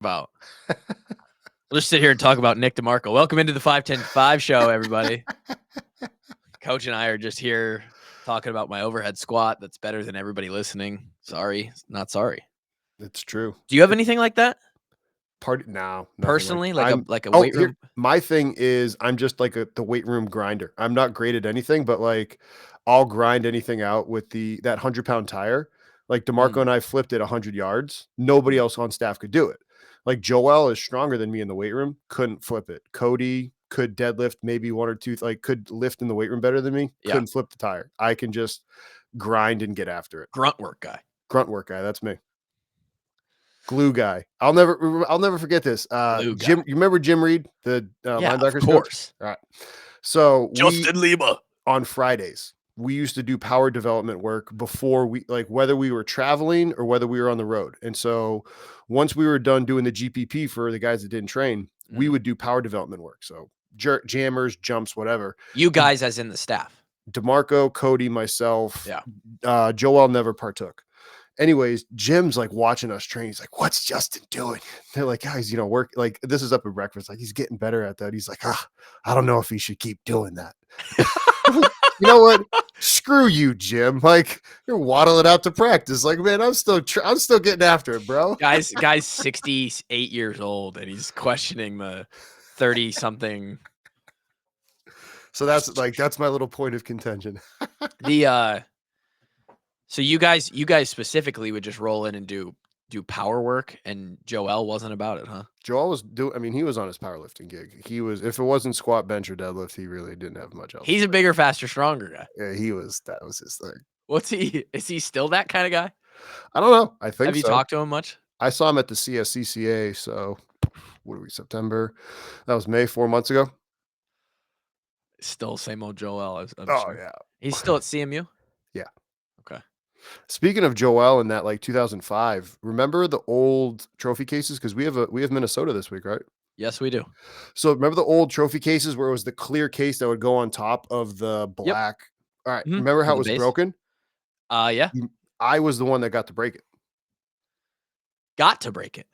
about. We'll just sit here and talk about Nick Demarco. Welcome into the 510-5 show, everybody. Coach and I are just here talking about my overhead squat that's better than everybody listening. Sorry, not sorry. It's true. Do you have anything like that? No, Personally, like a weight room? My thing is I'm just like the weight room grinder. I'm not great at anything, but like I'll grind anything out with that 100-pound tire. Like Demarco and I flipped it 100 yards. Nobody else on staff could do it. Like Joel is stronger than me in the weight room, couldn't flip it. Cody could deadlift maybe one or two, like could lift in the weight room better than me, couldn't flip the tire. I can just grind and get after it. Grunt work guy. That's me. Glue guy. I'll never forget this. Jim, you remember Jim Reed, the linebackers of course. coach? All right. So Justin Lima. On Fridays, we used to do power development work before whether we were traveling or whether we were on the road. And so once we were done doing the GPP for the guys that didn't train, we would do power development work. So jammers, jumps, whatever. You guys as in the staff. Demarco, Cody, myself. Yeah. Joel never partook. Anyways, Jim's like watching us train. He's like, "What's Justin doing?" They're like, "Guys, work." Like this is up at breakfast. Like he's getting better at that. He's like, I don't know if he should keep doing that. You know what? Screw you, Jim. Like you're waddling out to practice. Like, man, I'm still getting after it, bro. Guy's 68 years old and he's questioning the 30-something. So that's my little point of contention. So you guys specifically would just roll in and do power work, and Joel wasn't about it, huh? Joel was he was on his powerlifting gig. He was, if it wasn't squat, bench, or deadlift, he really didn't have much else. He's a bigger, faster, stronger guy. Yeah, that was his thing. What's he? Is he still that kind of guy? I don't know. I think so. Have you talked to him much? I saw him at the CSCCA. So what are we, September? That was May, 4 months ago. Still same old Joel. I'm sure. Yeah. He's still at CMU? Yeah. Okay. Speaking of Joel and that 2005, remember the old trophy cases? Because we have Minnesota this week, right? Yes, we do. So remember the old trophy cases where it was the clear case that would go on top of the black? Yep. All right. Remember how it was broken? Yeah. I was the one that got to break it. Got to break it.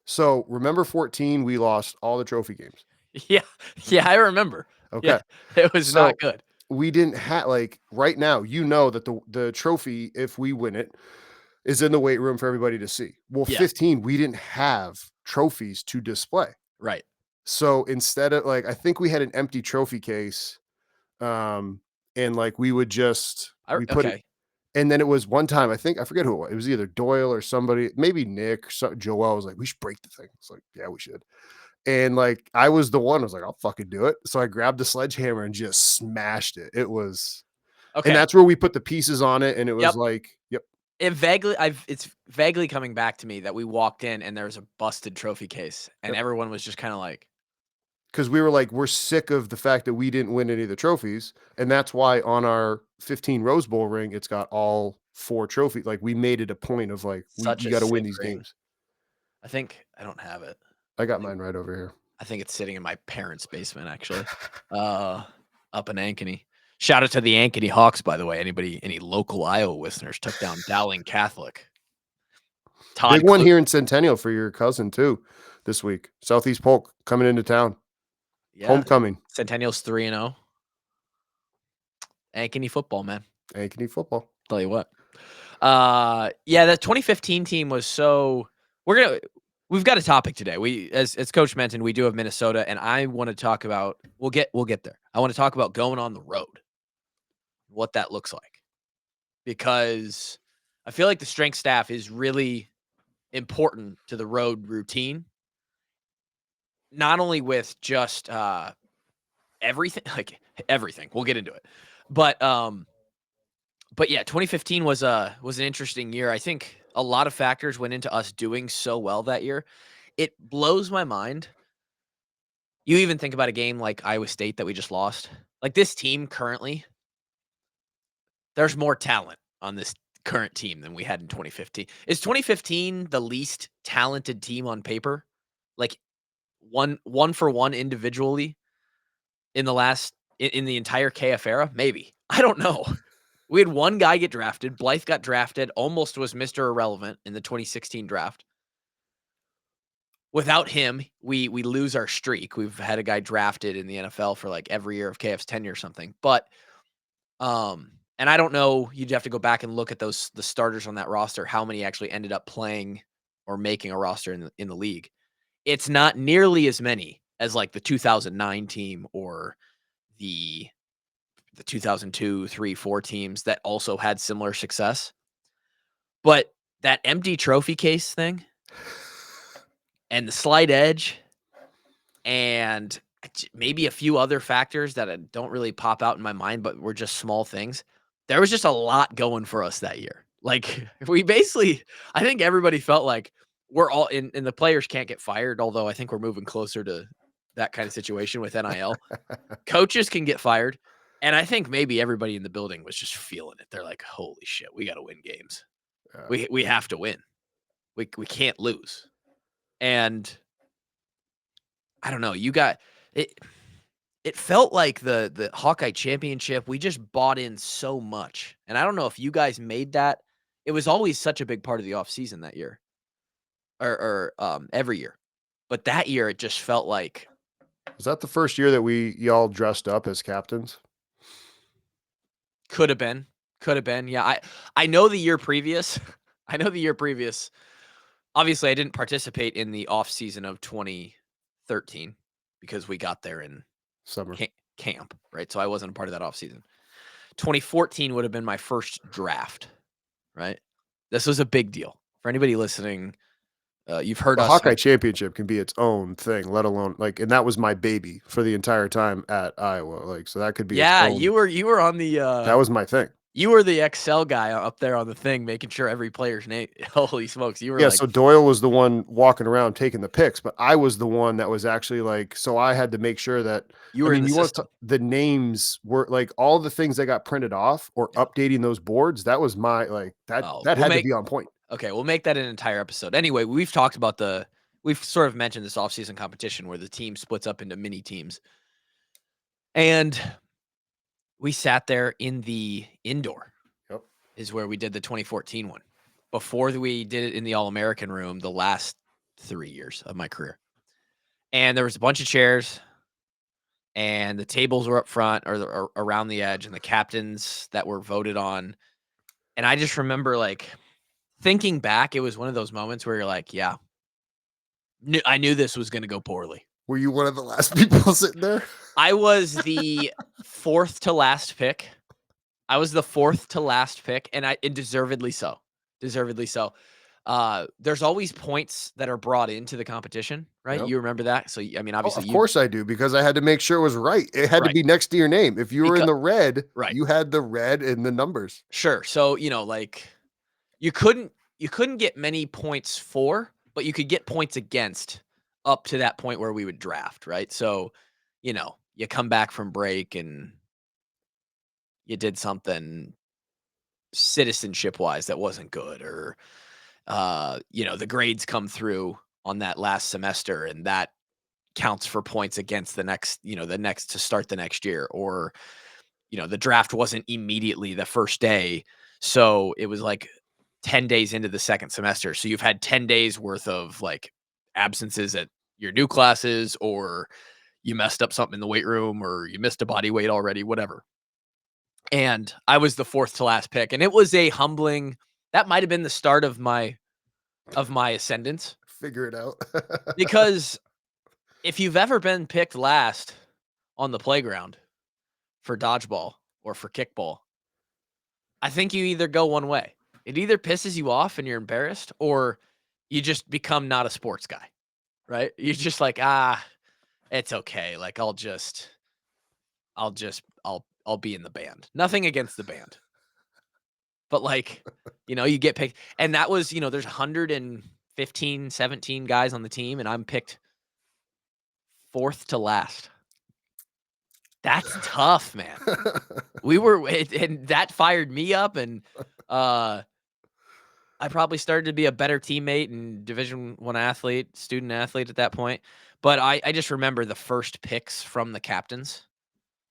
So remember 14, we lost all the trophy games. Yeah. Yeah, I remember. Okay. Yeah, it was not good. We didn't have right now, that the trophy, if we win it, is in the weight room for everybody to see. Well, 15, we didn't have trophies to display. Right. So instead of I think we had an empty trophy case. And we would just put it. And then it was one time, I forget who it was. It was either Doyle or somebody, maybe Nick, Joel was like, "We should break the thing." It's like, yeah, we should. And I was the one. I was like, "I'll fucking do it." So I grabbed the sledgehammer and just smashed it. It was okay. And that's where we put the pieces on it. And it was yep. It's vaguely coming back to me that we walked in and there was a busted trophy case, and everyone was just kind of like, because we were we're sick of the fact that we didn't win any of the trophies. And that's why on our 15 Rose Bowl ring, it's got all 4 trophies. We made it a point of you got to win these games. I think I don't have it. I got mine right over here. I think it's sitting in my parents' basement, actually, up in Ankeny. Shout out to the Ankeny Hawks, by the way. Any local Iowa listeners took down Dowling Catholic. Big one here in Centennial for your cousin too this week. Southeast Polk coming into town. Yeah. Homecoming. Centennial's 3-0. Ankeny football, man. Ankeny football. Tell you what. Yeah, the 2015 team was so. We've got a topic today. We, as Coach mentioned, we do have Minnesota, and I want to talk about. We'll get there. I want to talk about going on the road, what that looks like, because I feel like the strength staff is really important to the road routine. Not only with just everything, everything. We'll get into it, but yeah, 2015 was an interesting year. I think a lot of factors went into us doing so well that year. It blows my mind. You even think about a game like Iowa State that we just lost. This team currently, there's more talent on this current team than we had in 2015. Is 2015 the least talented team on paper? One for one individually in the entire KF era? Maybe. I don't know. We had one guy get drafted. Blythe got drafted, almost was Mr. Irrelevant in the 2016 draft. without him, we lose our streak. We've had a guy drafted in the NFL for like every year of KF's tenure or something. But and I don't know, you'd have to go back and look at the starters on that roster, how many actually ended up playing or making a roster in the league. It's not nearly as many as like the 2009 team or the 2002, 3, 4 teams that also had similar success. But that empty trophy case thing and the slight edge and maybe a few other factors that don't really pop out in my mind, but were just small things. There was just a lot going for us that year. Like we basically, I think everybody felt like we're all in, and the players can't get fired. Although I think we're moving closer to that kind of situation with NIL. Coaches can get fired. And I think maybe everybody in the building was just feeling it. They're like, holy shit, we got to win games. We have to win. We can't lose. And I don't know, you got it. It felt like the Hawkeye Championship, we just bought in so much. And I don't know if you guys made that. It was always such a big part of the offseason that year. Or every year. But that year it just felt like. Was that the first year that y'all dressed up as captains? Could have been. Could have been. Yeah. I know the year previous. I know the year previous. Obviously, I didn't participate in the offseason of 2013 because we got there in summer camp, right? So I wasn't a part of that offseason. 2014 would have been my first draft, right? This was a big deal. For anybody listening, you've heard the us. Hawkeye Championship can be its own thing, let alone like, and that was my baby for the entire time at Iowa. Like, so that could be. Yeah, its own, you were on the. That was my thing. You were the Excel guy up there on the thing, making sure every player's name. Holy smokes, you were. Yeah, like, so Doyle was the one walking around taking the picks, but I was the one that was actually like, so I had to make sure that you were in the system. The names were like all the things that got printed off or updating those boards. That was my like that had to be on point. Okay, we'll make that an entire episode. Anyway, we've talked about we've sort of mentioned this offseason competition where the team splits up into mini teams. And we sat there in the indoor. Yep. Is where we did the 2014 one. Before we did it in the All-American room the last 3 years of my career. And there was a bunch of chairs and the tables were up front or around the edge and the captains that were voted on. And I just remember like thinking back, it was one of those moments where you're like, yeah, I knew this was going to go poorly. Were you one of the last people sitting there? I was the fourth to last pick. And deservedly so. Deservedly so. There's always points that are brought into the competition, right? Yep. You remember that? So, I mean, obviously, of course I do, because I had to make sure it was right. It had to be next to your name. If you were in the red, you had the red in the numbers. Sure. So, like you couldn't get many points for, but you could get points against up to that point where we would draft, right? So, you come back from break and you did something citizenship wise that wasn't good, or the grades come through on that last semester and that counts for points against the next to start the next year, or the draft wasn't immediately the first day, so it was like 10 days into the second semester, so you've had 10 days worth of like absences at your new classes, or you messed up something in the weight room, or you missed a body weight already, whatever. And I was the fourth to last pick, and it was a humbling. That might have been the start of my ascendance. Figure it out. Because if you've ever been picked last on the playground for dodgeball or for kickball, I think you either go one way. It either pisses you off and you're embarrassed, or you just become not a sports guy, right? You're just like, it's okay. Like I'll be in the band. Nothing against the band. But like, you get picked. And that was, there's 115, 17 guys on the team, and I'm picked fourth to last. That's tough, man. And that fired me up, and I probably started to be a better teammate and Division I student athlete at that point. But I just remember the first picks from the captains,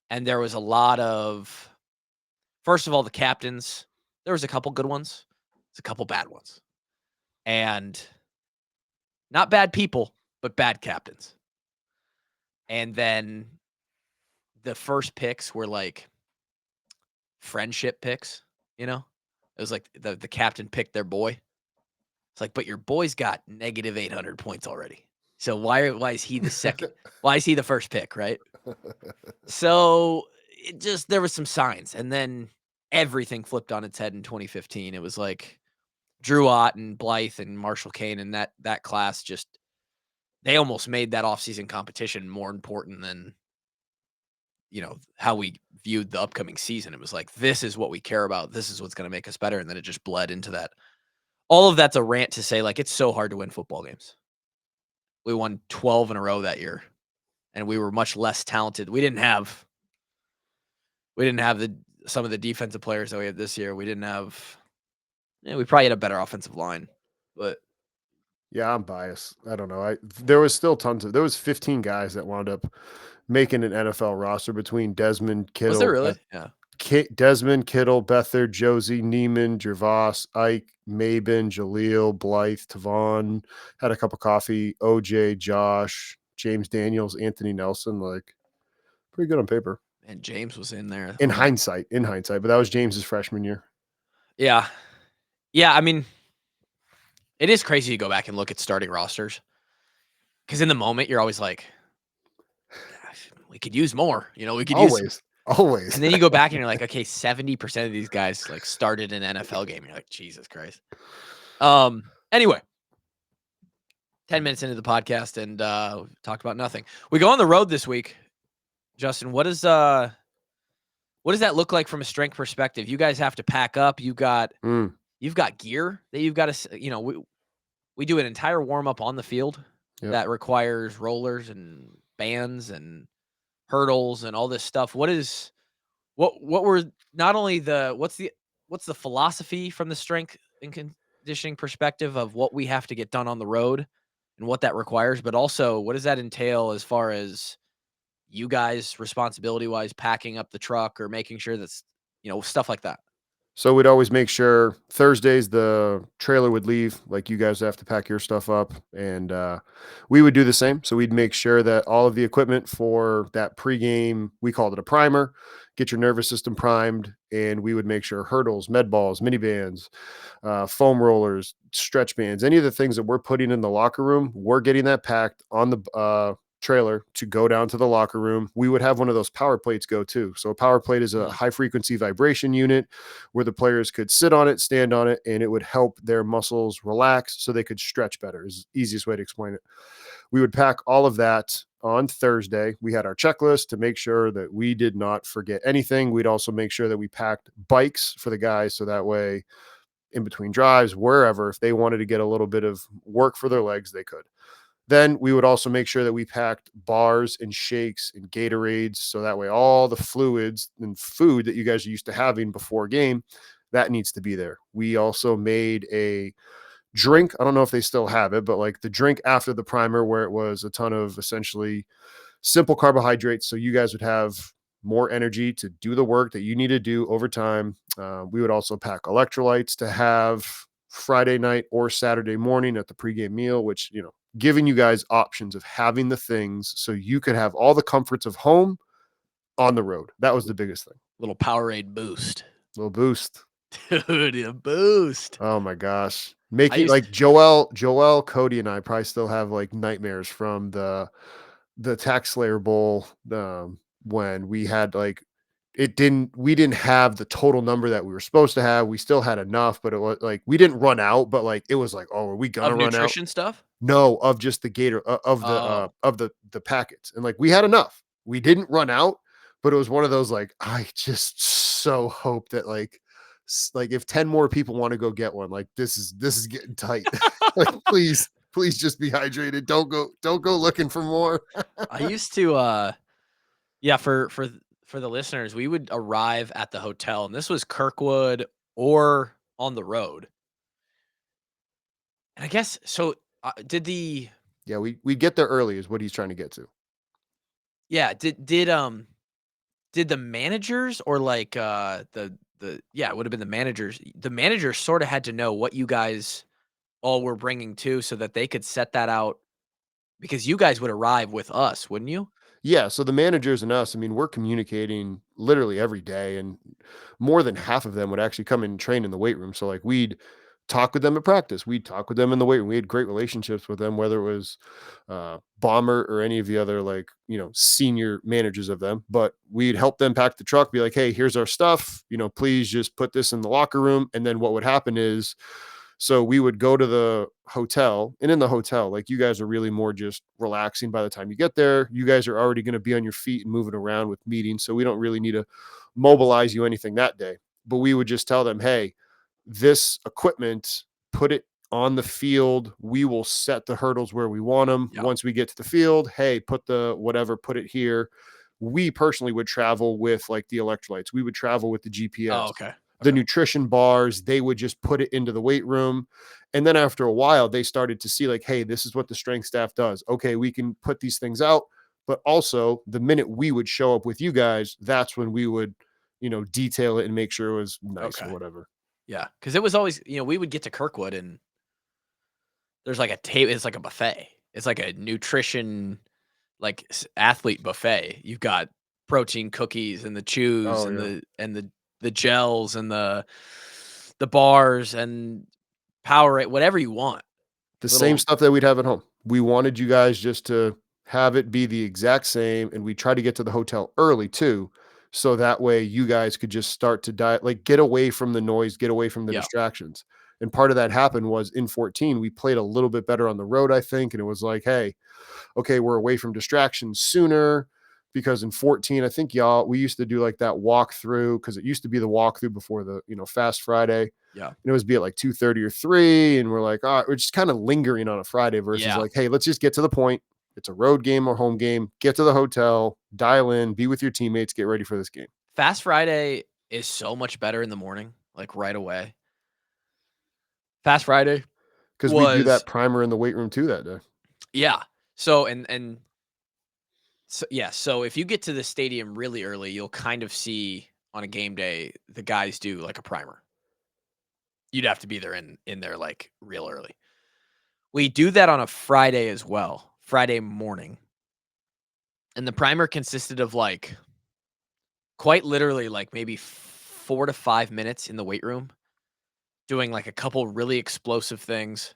and there was a lot of, first of all, the captains, there was a couple good ones, there's a couple bad ones, and not bad people, but bad captains. And then the first picks were like friendship picks, you know? It was like the captain picked their boy. It's like, but your boy's got negative 800 points already. So why is he the second? Why is he the first pick, right? So it just there was some signs, and then everything flipped on its head in 2015. It was like Drew Ott and Blythe and Marshall Kane and that class just they almost made that offseason competition more important than how we viewed the upcoming season. It was like, this is what we care about. This is what's going to make us better. And then it just bled into that. All of that's a rant to say, like, it's so hard to win football games. We won 12 in a row that year, and we were much less talented. We didn't have some of the defensive players that we have this year. We didn't have. We probably had a better offensive line, but yeah, I'm biased. I don't know. There was still there was 15 guys that wound up making an NFL roster between Desmond, Kittle. Was there really? Yeah. Desmond, Kittle, Beathard, Josie, Neiman, Gervais, Ike, Mabin, Jaleel, Blythe, Tavon, had a cup of coffee, OJ, Josh, James Daniels, Anthony Nelson, like pretty good on paper. And James was in there. In hindsight, but that was James's freshman year. Yeah. Yeah, I mean, it is crazy to go back and look at starting rosters. Because in the moment, you're always like, we could use more. We could use always. And then you go back and you're like, okay, 70% of these guys like started an NFL game. You're like, Jesus Christ. Anyway, 10 minutes into the podcast and we've talked about nothing. We go on the road this week. Justin, what does that look like from a strength perspective? You guys have to pack up. You've got gear that you've got to, we do an entire warm up on the field that requires rollers and bands and hurdles and all this stuff. What were not only what's the philosophy from the strength and conditioning perspective of what we have to get done on the road and what that requires, but also what does that entail as far as you guys responsibility wise packing up the truck or making sure that's stuff like that. So we'd always make sure Thursdays the trailer would leave, like you guys have to pack your stuff up, and we would do the same. So we'd make sure that all of the equipment for that pregame, we called it a primer, get your nervous system primed, and we would make sure hurdles, med balls, mini bands, foam rollers, stretch bands, any of the things that we're putting in the locker room, we're getting that packed on the trailer to go down to the locker room. We would have one of those power plates go too. So a power plate is a high frequency vibration unit where the players could sit on it, stand on it, and it would help their muscles relax so they could stretch better is the easiest way to explain it. We would pack all of that on Thursday. We had our checklist to make sure that we did not forget anything. We'd also make sure that we packed bikes for the guys. So that way in between drives, wherever, if they wanted to get a little bit of work for their legs, they could. Then we would also make sure that we packed bars and shakes and Gatorades. So that way, all the fluids and food that you guys are used to having before game, that needs to be there. We also made a drink. I don't know if they still have it, but like the drink after the primer where it was a ton of essentially simple carbohydrates. So you guys would have more energy to do the work that you need to do over time. We would also pack electrolytes to have Friday night or Saturday morning at the pregame meal, which, giving you guys options of having the things so you could have all the comforts of home on the road. That was the biggest thing. Little Powerade boost. Little boost. Dude, a boost. Oh my gosh. Making like Joel, Cody, and I probably still have like nightmares from the Tax Slayer Bowl when we had like we didn't have the total number that we were supposed to have. We still had enough, but it was like we didn't run out, but like it was like, oh, are we gonna run out? Nutrition stuff? No, of just the Gator of the packets. And like we had enough. We didn't run out, but it was one of those like I just so hope that like if 10 more people want to go get one, like this is getting tight. Like please just be hydrated. Don't go looking for more. I used to for the listeners, we would arrive at the hotel, and this was Kirkwood or on the road. And I guess so. Yeah, we get there early is what he's trying to get to. Yeah, did the managers or like it would have been the managers. The managers sort of had to know what you guys all were bringing too, so that they could set that out Because you guys would arrive with us, wouldn't you? Yeah, so the managers and us, I mean, we're communicating literally every day, and more than half of them would actually come and train in the weight room. So like we'd talk with them at practice, we'd talk with them in the weight room. We had great relationships with them, whether it was Bomber or any of the other like senior managers of them. But we'd help them pack the truck, be like, hey, here's our stuff. Please just put this in the locker room. And then what would happen is so we would go to the hotel, and in the hotel, like you guys are really more just relaxing by the time you get there. You guys are already going to be on your feet and moving around with meetings. So we don't really need to mobilize you anything that day. But we would just tell them, hey, this equipment, put it on the field. We will set the hurdles where we want them. Yeah. Once we get to the field, hey, put the whatever, put it here. We personally would travel with like the electrolytes. We would travel with the GPS. Oh, okay. The nutrition bars, they would just put it into the weight room. And then after a while, they started to see like, hey, this is what the strength staff does. Okay, we can put these things out. But also, the minute we would show up with you guys, that's when we would, detail it and make sure it was nice or whatever. Yeah, because it was always, we would get to Kirkwood and there's like a table. It's like a buffet. It's like a nutrition, like athlete buffet. You've got protein cookies and the chews Oh, and yeah. the gels and the bars and Powerade, whatever you want. The same Little stuff that we'd have at home. We wanted you guys just to have it be the exact same, and we try to get to the hotel early too, so that way you guys could just start to diet, like get away from the noise, get away from the yeah. distractions. And part of that happened was in 14, we played a little bit better on the road, I think, and it was like, hey, okay, we're away from distractions sooner. Because in 14, I think we used to do like that walkthrough because it used to be the walkthrough before the, Fast Friday. Yeah. And it was be at like 2:30 or 3. And we're like, all right, we're just kind of lingering on a Friday versus like, hey, let's just get to the point. It's a road game or home game. Get to the hotel, dial in, be with your teammates, get ready for this game. Fast Friday is so much better in the morning, like right away. Fast Friday Because we do was that primer in the weight room too that day. yeah. So so if you get to the stadium really early, you'll kind of see on a game day the guys do like a primer. You'd have to be there in there like real early. We do that on a Friday as well, Friday morning. And the primer consisted of like quite literally like maybe 4 to 5 minutes in the weight room doing like a couple really explosive things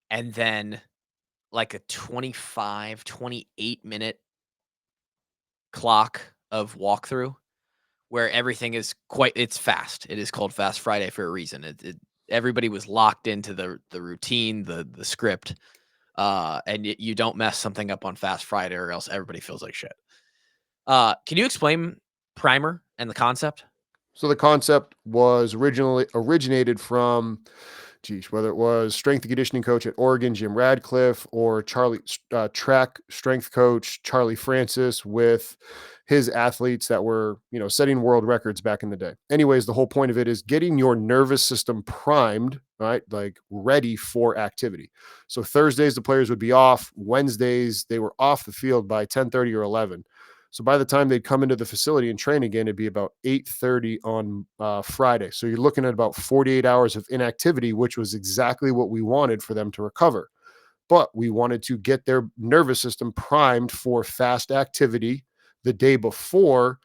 and then like a 28-minute clock of walkthrough where everything is it's fast. It is called Fast Friday for a reason. Everybody was locked into the routine, the script, and you don't mess something up on Fast Friday or else everybody feels like shit. Can you explain primer and the concept? So the concept was originated from whether it was strength and conditioning coach at Oregon, Jim Radcliffe, or track strength coach Charlie Francis with his athletes that were, setting world records back in the day. Anyways, the whole point of it is getting your nervous system primed, right? Like ready for activity. So Thursdays, the players would be off. Wednesdays, they were off the field by 10:30 or 11. So by the time they'd come into the facility and train again, it'd be about 8:30 on Friday. So you're looking at about 48 hours of inactivity, which was exactly what we wanted for them to recover. But we wanted to get their nervous system primed for fast activity the day before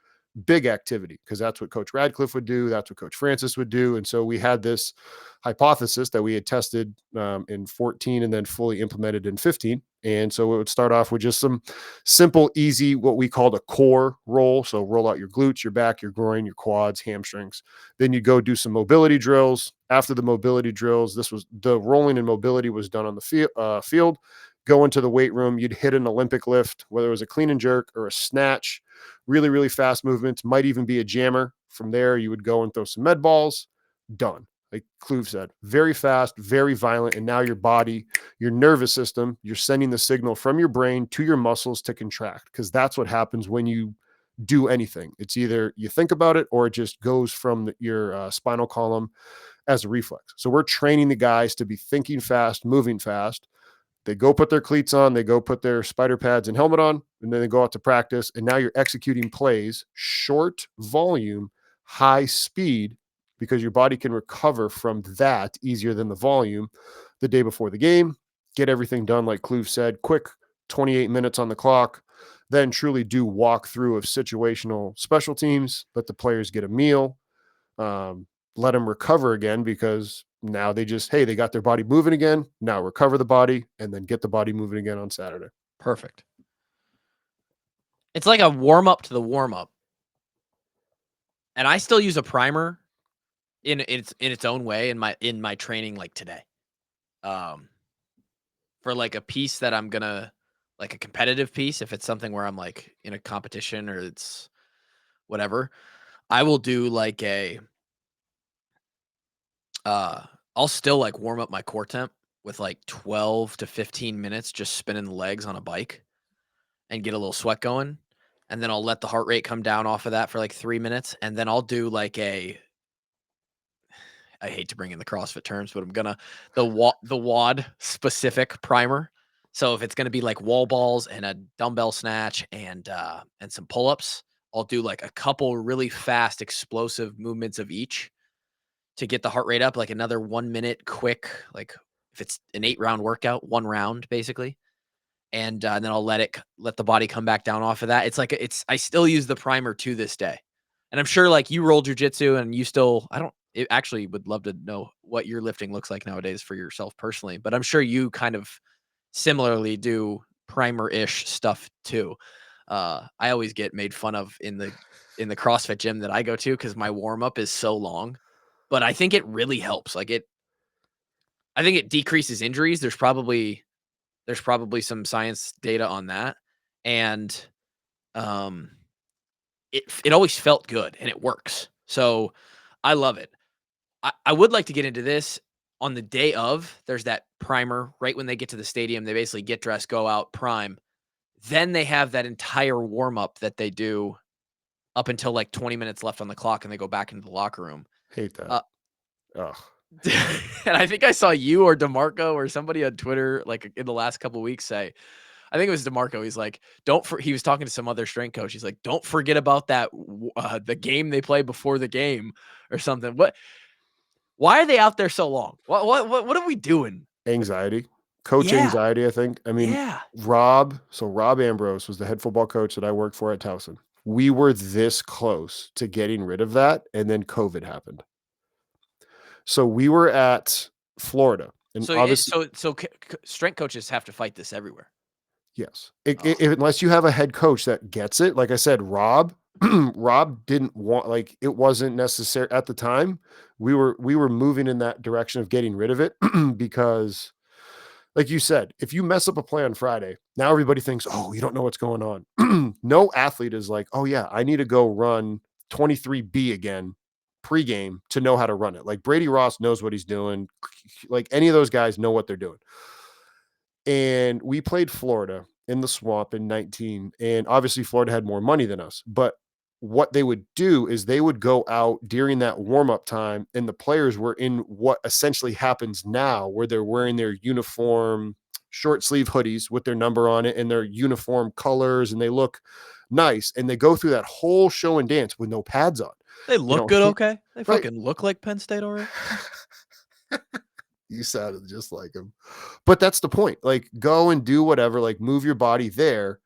big activity, because that's what Coach Radcliffe would do. That's what Coach Francis would do. And so we had this hypothesis that we had tested in 14 and then fully implemented in 15. And so it would start off with just some simple, easy, what we called a core roll. So roll out your glutes, your back, your groin, your quads, hamstrings. Then you go do some mobility drills. After the mobility drills, this was the rolling and mobility was done on the field. Go into the weight room. You'd hit an Olympic lift, whether it was a clean and jerk or a snatch, really, really fast movements, might even be a jammer. From there, you would go and throw some med balls. Done. Like Kluve said, very fast, very violent. And now your body, your nervous system, you're sending the signal from your brain to your muscles to contract, because that's what happens when you do anything. It's either you think about it or it just goes from your spinal column as a reflex. So we're training the guys to be thinking fast, moving fast. They go put their cleats on, they go put their spider pads and helmet on, and then they go out to practice. And now you're executing plays, short volume, high speed, because your body can recover from that easier than the volume the day before the game. Get everything done, like Kluve said, quick 28 minutes on the clock, then truly do walkthrough of situational special teams, let the players get a meal, let them recover again, because now they got their body moving again. Now recover the body and then get the body moving again on Saturday. Perfect. It's like a warm up to the warm up. And I still use a primer in its own way in my training, like today. For like a piece that I'm gonna, like a competitive piece, if it's something where I'm like in a competition or it's whatever, I will do like I'll still like warm up my core temp with like 12 to 15 minutes just spinning the legs on a bike and get a little sweat going. And then I'll let the heart rate come down off of that for like 3 minutes. And then I'll do like I hate to bring in the CrossFit terms, but I'm gonna the WOD specific primer. So if it's gonna be like wall balls and a dumbbell snatch and some pull-ups, I'll do like a couple really fast explosive movements of each to get the heart rate up, like another 1 minute quick, like if it's an 8-round workout, 1 round basically. And then I'll let the body come back down off of that. It's like I still use the primer to this day. And I'm sure like you roll jujitsu and you still, it actually would love to know what your lifting looks like nowadays for yourself personally, but I'm sure you kind of similarly do primer-ish stuff too. I always get made fun of in the CrossFit gym that I go to because my warm-up is so long, but I think it really helps. I think it decreases injuries. There's probably some science data on that. And it always felt good and it works. So I love it. I would like to get into this on the day of. There's that primer right when they get to the stadium. They basically get dressed, go out, prime. Then they have that entire warm up that they do up until like 20 minutes left on the clock and they go back into the locker room. Hate that. Ugh. And I think I saw you or Demarco or somebody on Twitter like in the last couple of weeks say, I think it was Demarco. He's like, he was talking to some other strength coach. He's like, don't forget about that, the game they play before the game or something. Why are they out there so long? What are we doing? Anxiety, coach anxiety, I think. I mean, Rob Ambrose was the head football coach that I worked for at Towson. We were this close to getting rid of that, and then COVID happened. So we were at Florida, and obviously, strength coaches have to fight this everywhere. Yes, unless you have a head coach that gets it. Like I said, Rob didn't want, like, it wasn't necessary at the time. We were moving in that direction of getting rid of it because, like you said, if you mess up a play on Friday, now everybody thinks, oh, you don't know what's going on. No athlete is like, oh yeah, I need to go run 23B again pregame to know how to run it. Like Brady Ross knows what he's doing. Like any of those guys know what they're doing. And we played Florida in the swamp in 19. And obviously Florida had more money than us. But what they would do is they would go out during that warm-up time, and the players were in what essentially happens now, where they're wearing their uniform short sleeve hoodies with their number on it and their uniform colors, and they look nice. And they go through that whole show and dance with no pads on. They look good, okay? They fucking look like Penn State, all right? You sounded just like him. But that's the point. Like, go and do whatever, like move your body there,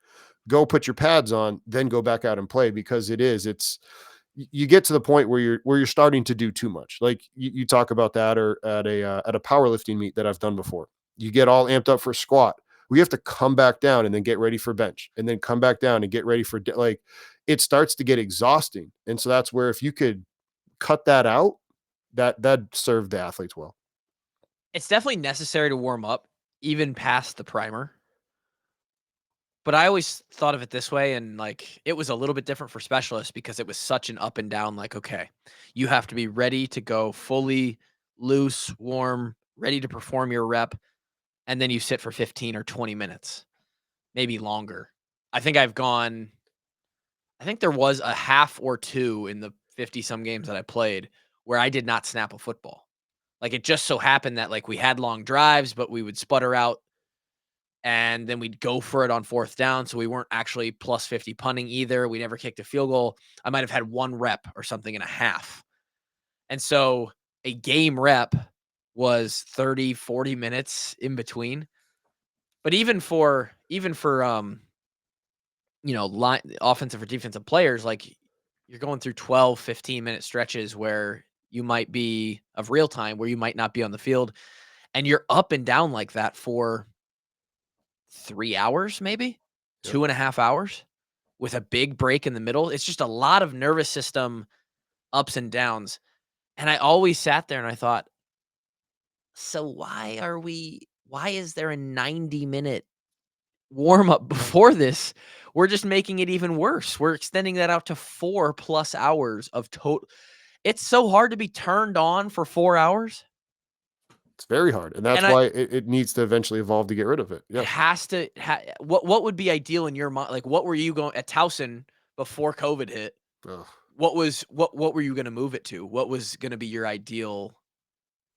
go put your pads on, then go back out and play, because you get to the point where you're starting to do too much. Like you talk about that, or at a powerlifting meet that I've done before. You get all amped up for squat. We have to come back down and then get ready for bench, and then come back down and get ready for like, it starts to get exhausting. And so that's where, if you could cut that out, that served the athletes well. It's definitely necessary to warm up, even past the primer. But I always thought of it this way, and like it was a little bit different for specialists because it was such an up and down. Like, okay, you have to be ready to go fully loose, warm, ready to perform your rep, and then you sit for 15 or 20 minutes, maybe longer. I think there was a half or two in the 50-some games that I played where I did not snap a football. Like, it just so happened that, like, we had long drives, but we would sputter out, and then we'd go for it on 4th down, so we weren't actually plus 50 punting either. We never kicked a field goal. I might have had 1 rep or something and a half. And so a game rep was 30, 40 minutes in between. But even for line offensive or defensive players, like you're going through 12, 15-minute stretches where you might be of real time, where you might not be on the field, and you're up and down like that for 3 hours, maybe Yep. 2.5 hours with a big break in the middle. It's just a lot of nervous system ups and downs. And I always sat there and I thought, so why is there a 90-minute warm up before this? We're just making it even worse. We're extending that out to 4+ hours of total. It's so hard to be turned on for 4 hours. It's very hard, and And that's I why it needs to eventually evolve to get rid of it. it Yeah. has to what would be ideal in your mind? Like what were you going at Towson before COVID hit? Ugh. What were you going to move it to? What was going to be your ideal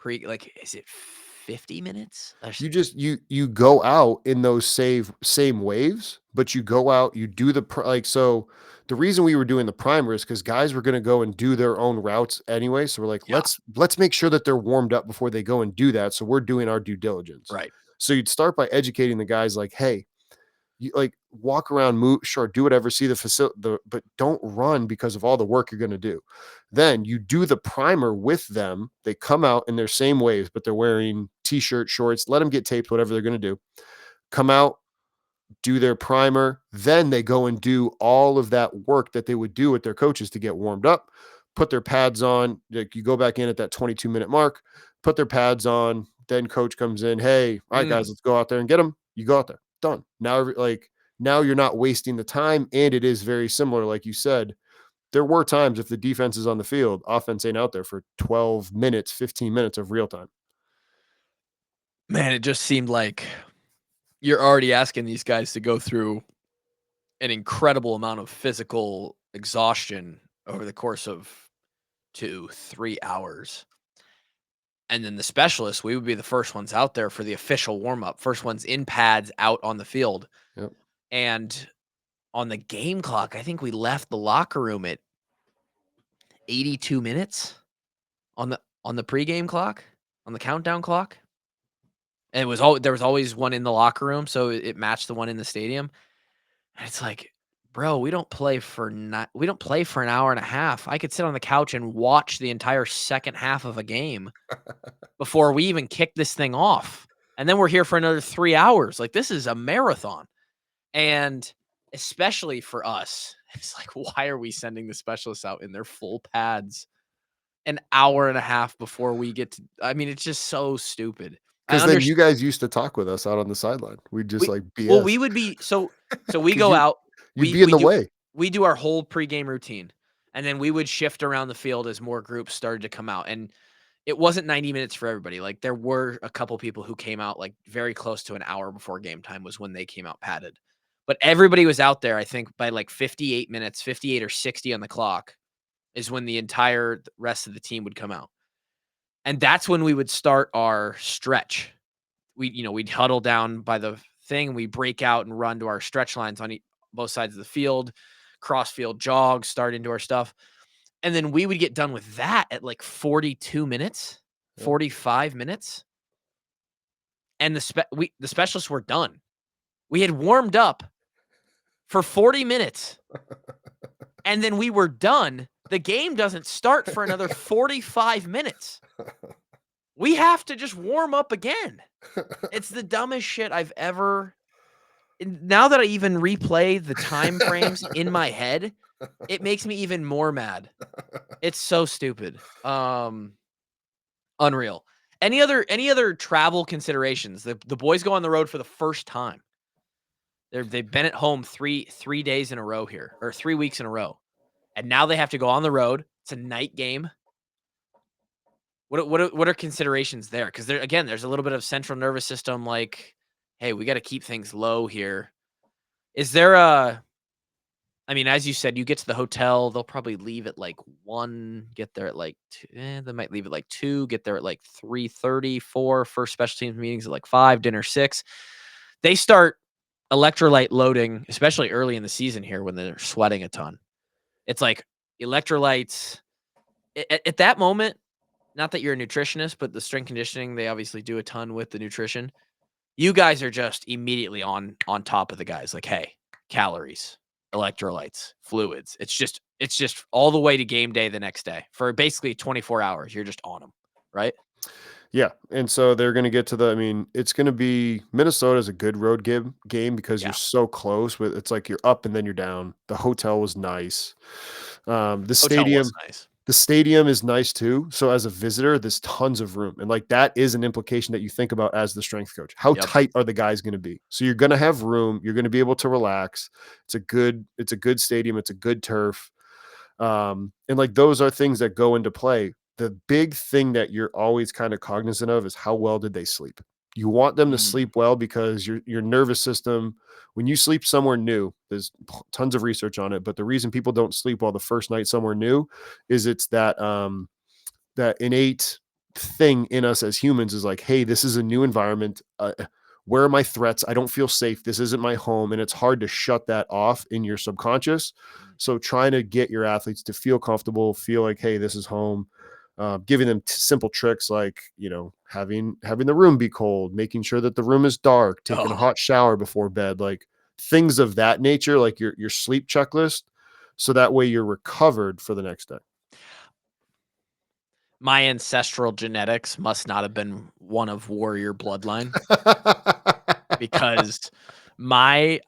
like is it 50 minutes? You just you go out in those same waves, but you go out, you do like so the reason we were doing the primer is because guys were going to go and do their own routes anyway. So we're like, Yeah, let's make sure that they're warmed up before they go and do that. So we're doing our due diligence. right. So you'd start by educating the guys like, hey, you like walk around, move, sure, do whatever, see the facility, but don't run because of all the work you're going to do. Then you do the primer with them. They come out in their same waves, but they're wearing t-shirt, shorts. Let them get taped, whatever they're going to do. Come out, do their primer. Then they go and do all of that work that they would do with their coaches to get warmed up. Put their pads on. Like you go back in at that 22-minute mark. Put their pads on. Then coach comes in. Hey, all right, guys, let's go out there and get them. You go out there. Done. Now you're not wasting the time, and it is very similar, like you said. There were times if the defense is on the field, offense ain't out there for 12 minutes, 15 minutes of real time. Man, it just seemed like you're already asking these guys to go through an incredible amount of physical exhaustion over the course of 2-3 hours. And then the specialists, we would be the first ones out there for the official warm up, first ones in pads out on the field. Yep. And on the game clock, I think we left the locker room at 82 minutes on the pregame clock, on the countdown clock. And there was always one in the locker room, so it matched the one in the stadium. And it's like, bro, we don't play for an hour and a half. I could sit on the couch and watch the entire second half of a game before we even kick this thing off. And then we're here for another 3 hours. Like this is a marathon. And especially for us, it's like, why are we sending the specialists out in their full pads an hour and a half before we get to? I mean, it's just so stupid. I Because then you understand. guys used to talk with us out on the sideline. We'd just like We BS would be so we because go out, you'd be in the way. we do our whole pregame routine, and then we would shift around the field as more groups started to come out. And it wasn't 90 minutes for everybody. Like there were a couple people who came out like very close to an hour before game time was when they came out padded. But everybody was out there, I think, by like 58 minutes, 58 or 60 on the clock is when the entire rest of the team would come out. And that's when we would start our stretch. We'd huddle down by the thing, we break out and run to our stretch lines on both sides of the field, cross field jog, start into our stuff. And then we would get done with that at like 42 minutes, Yep. 45 minutes. And the specialists were done. We had warmed up for 40 minutes. And then we were done. The game doesn't start for another 45 minutes. We have to just warm up again. It's the dumbest shit I've ever. Now that I even replay the time frames in my head, it makes me even more mad. It's so stupid. Unreal. Any other travel considerations? The boys go on the road for the first time. They've been at home three days in a row here, or 3 weeks in a row. And now they have to go on the road. It's a night game. What are considerations there? Because there's a little bit of central nervous system. Like, hey, we got to keep things low here. Is there I mean, as you said, you get to the hotel. They'll probably leave at like 1, get there at like 2. They might leave at like 2, get there at like 3:30, 4. First special teams meetings at like 5, dinner 6. They start electrolyte loading, especially early in the season here when they're sweating a ton. It's like electrolytes at that moment. Not that you're a nutritionist, but the strength conditioning, they obviously do a ton with the nutrition. You guys are just immediately on top of the guys. Like, hey, calories, electrolytes, fluids. It's just all the way to game day the next day for basically 24 hours. You're just on them, right? Yeah, and so they're gonna get to the I mean, it's gonna be Minnesota's a good road game because you're Yeah. so close with it's like you're up and then you're down. The hotel was nice. The Hotel was stadium nice. the stadium is nice too. So as a visitor, there's tons of room. And like that is an implication that you think about as the strength coach. How Yep. tight are the guys going to be? So you're going to have room, you're going to be able to relax. It's a good stadium, it's a good turf. And like those are things that go into play. The big thing that you're always kind of cognizant of is how well did they sleep? You want them to Mm. sleep well because your nervous system, when you sleep somewhere new, there's tons of research on it, but the reason people don't sleep well the first night somewhere new is it's that innate thing in us as humans is like, hey, this is a new environment. Where are my threats? I don't feel safe. This isn't my home. And it's hard to shut that off in your subconscious. So trying to get your athletes to feel comfortable, feel like, hey, this is home. Giving them simple tricks like, having the room be cold, making sure that the room is dark, taking a Oh, hot shower before bed, like things of that nature, like your sleep checklist. So that way you're recovered for the next day. my ancestral genetics must not have been one of warrior bloodline because my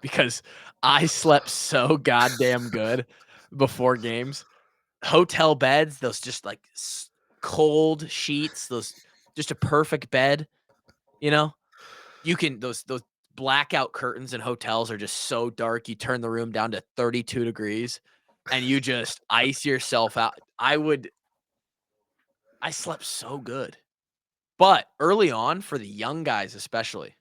because I slept so goddamn good before games. Hotel beds, those just like cold sheets, those just a perfect bed, you know? You can those blackout curtains in hotels are just so dark. You turn the room down to 32 degrees and you just ice yourself out. I slept so good. But early on for the young guys especially,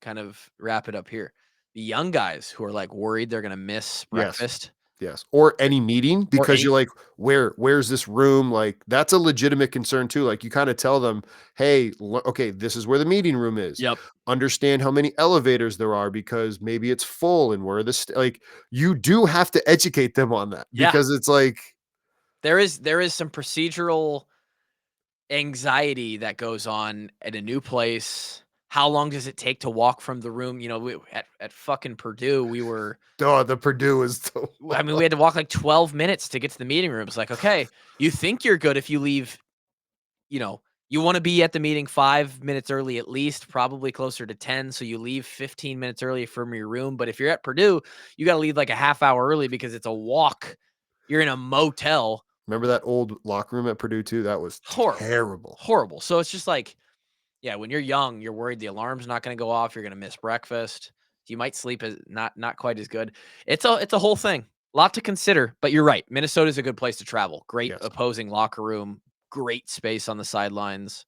kind of wrap it up here. The young guys who are like worried they're going to miss Yes. breakfast Yes, or any meeting or because you're anything. like, where's this room? Like, that's a legitimate concern too. Like, you kinda tell them, "Hey, okay, this is where the meeting room is. Yep. Understand how many elevators there are because maybe it's full and where the like, you do have to educate them on that Yeah. because it's like There is some procedural anxiety that goes on at a new place. How long does it take to walk from the room? At fucking Purdue, oh, the Purdue is the we had to walk like 12 minutes to get to the meeting room. It's like, okay, you think you're good if you leave, you know, you want to be at the meeting 5 minutes early at least, probably closer to 10. So you leave 15 minutes early from your room. But if you're at Purdue, you got to leave like a half hour early because it's a walk. You're in a motel. Remember that old locker room at Purdue too? That was Horrible. terrible. Horrible. So it's just like, yeah, when you're young, you're worried the alarm's not gonna go off, you're gonna miss breakfast. You might sleep as not quite as good. It's a whole thing. Lot to consider, but you're right. Minnesota's a good place to travel. Great Yes. opposing locker room, great space on the sidelines.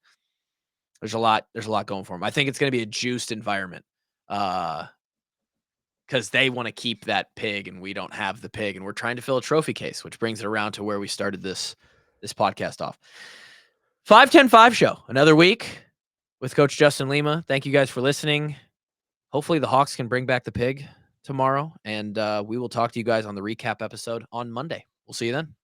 There's a lot going for them. I think it's gonna be a juiced environment. Because they wanna keep that pig and we don't have the pig, and we're trying to fill a trophy case, which brings it around to where we started this podcast off. 5-10-5 show, another week with Coach Justin Lima. Thank you guys for listening. Hopefully the Hawks can bring back the pig tomorrow, and we will talk to you guys on the recap episode on Monday. We'll see you then.